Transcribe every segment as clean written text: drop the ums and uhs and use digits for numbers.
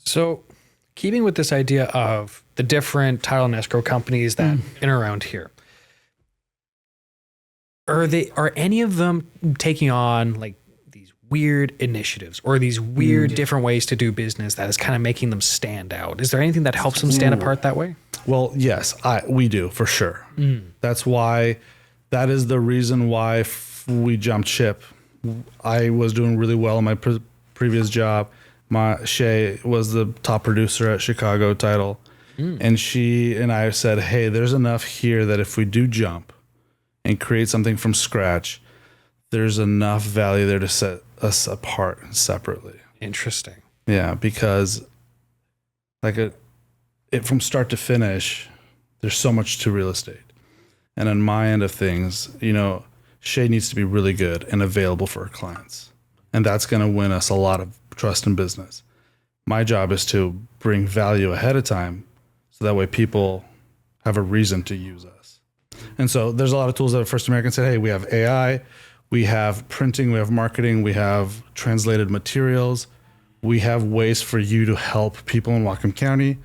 So, keeping with this idea of the different title and escrow companies that in around here, are any of them taking on like these weird initiatives or these weird different ways to do business that is kind of making them stand out? Is there anything that helps them stand apart that way? Well, yes, we do for sure. That is the reason why we jumped ship. I was doing really well in my previous job. Shay was the top producer at Chicago Title. And she and I said, hey, there's enough here that if we do jump and create something from scratch, there's enough value there to set us apart separately. Interesting. Yeah, because from start to finish, there's so much to real estate. And on my end of things, Shay needs to be really good and available for her clients. And that's going to win us a lot of trust in business. My job is to bring value ahead of time so that way people have a reason to use us. And so there's a lot of tools that First American said, hey, we have AI, we have printing, we have marketing, we have translated materials. We have ways for you to help people in Whatcom County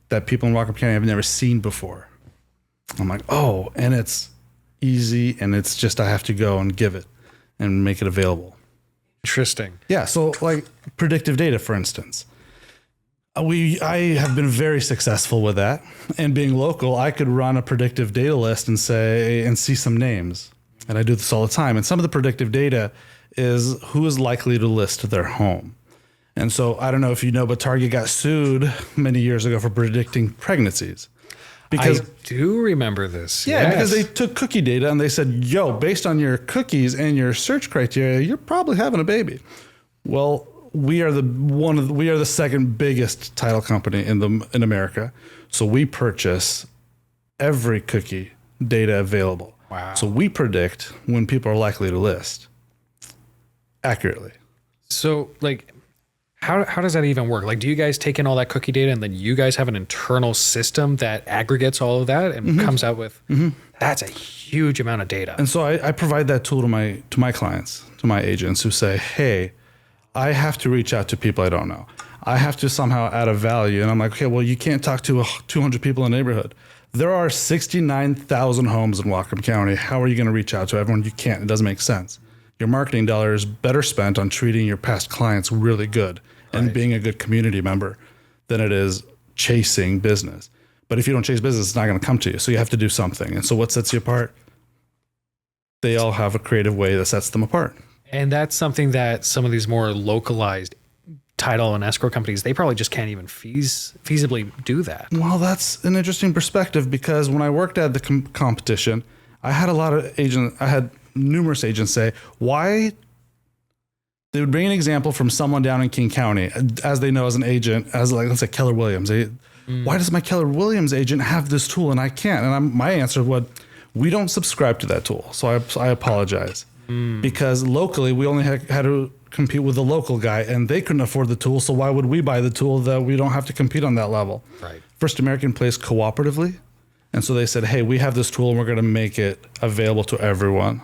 that people in Whatcom County have never seen before. I'm like, oh, and it's easy, and it's just I have to go and give it and make it available. Interesting. Yeah, so like predictive data, for instance. I have been very successful with that. And being local, I could run a predictive data list and see some names. And I do this all the time. And some of the predictive data is who is likely to list their home. And so I don't know if you know, but Target got sued many years ago for predicting pregnancies. Because I do remember this. Yeah, because they took cookie data and they said, yo, based on your cookies and your search criteria, you're probably having a baby. Well, we are the second biggest title company in America. So we purchase every cookie data available. Wow. So we predict when people are likely to list accurately. So how does that even work? Like, do you guys take in all that cookie data and then you guys have an internal system that aggregates all of that and comes out with, that's a huge amount of data. And so I provide that tool to my clients, to my agents who say, hey, I have to reach out to people I don't know. I have to somehow add a value. And I'm like, okay, well, you can't talk to 200 people in the neighborhood. There are 69,000 homes in Whatcom County. How are you going to reach out to everyone? You can't. It doesn't make sense. Your marketing dollar is better spent on treating your past clients really good and being a good community member than it is chasing business. But if you don't chase business, it's not going to come to you. So you have to do something. And so what sets you apart? They all have a creative way that sets them apart. And that's something that some of these more localized title and escrow companies, they probably just can't even feasibly do that. Well, that's an interesting perspective because when I worked at the competition, I had numerous agents say, why? They would bring an example from someone down in King County, as they know as an agent, as like, let's say Keller Williams. Why does my Keller Williams agent have this tool and I can't? And my answer was, we don't subscribe to that tool. So I apologize. Because locally, we only had to compete with the local guy and they couldn't afford the tool. So why would we buy the tool that we don't have to compete on that level? Right. First American plays cooperatively. And so they said, hey, we have this tool and we're going to make it available to everyone.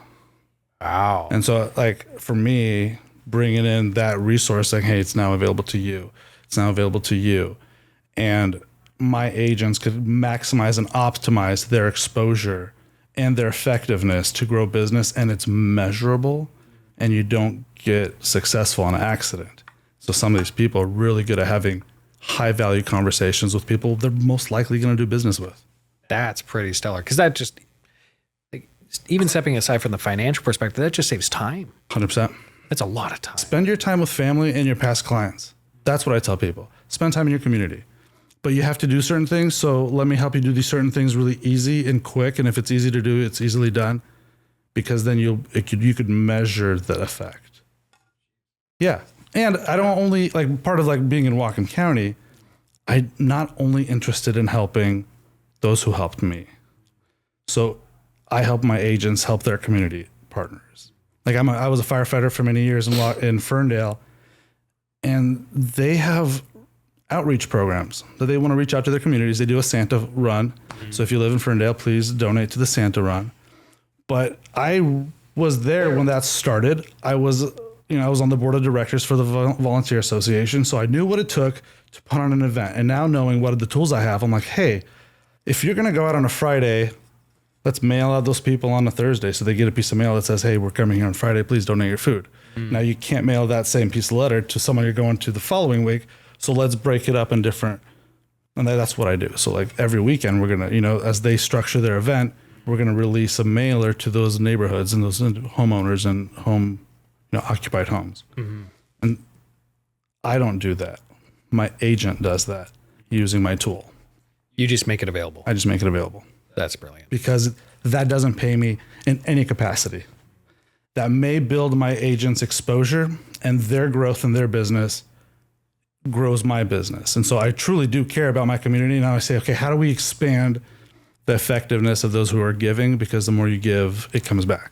Wow. And so like for me, bringing in that resource, saying, hey, it's now available to you. It's now available to you. And my agents could maximize and optimize their exposure and their effectiveness to grow business. And it's measurable and you don't get successful on accident. So some of these people are really good at having high value conversations with people they're most likely going to do business with. That's pretty stellar. Because that just, even stepping aside from the financial perspective, that just saves time. 100%. That's a lot of time. Spend your time with family and your past clients. That's what I tell people. Spend time in your community. But you have to do certain things. So let me help you do these certain things really easy and quick. And if it's easy to do, it's easily done. Because then you could measure the effect. Yeah. And I don't only, part of being in Whatcom County, I'm not only interested in helping those who helped me. So I help my agents help their community partners. I was a firefighter for many years in Ferndale, and they have outreach programs that they want to reach out to their communities. They do a Santa run. So if you live in Ferndale, please donate to the Santa run. But I was there when that started. I was on the board of directors for the Volunteer Association. So I knew what it took to put on an event. And now knowing what are the tools I have, I'm like, hey, if you're going to go out on a Friday, let's mail out those people on a Thursday so they get a piece of mail that says, hey, we're coming here on Friday. Please donate your food. Now you can't mail that same piece of letter to someone you're going to the following week. So let's break it up in different. And that's what I do. So like every weekend, we're going to, you know, as they structure their event, we're going to release a mailer to those neighborhoods and those homeowners and occupied homes. And I don't do that. My agent does that using my tool. You just make it available. I just make it available. That's brilliant. Because that doesn't pay me in any capacity. That may build my agent's exposure, and their growth in their business grows my business. And so I truly do care about my community. Now I say, okay, how do we expand the effectiveness of those who are giving? Because the more you give, it comes back.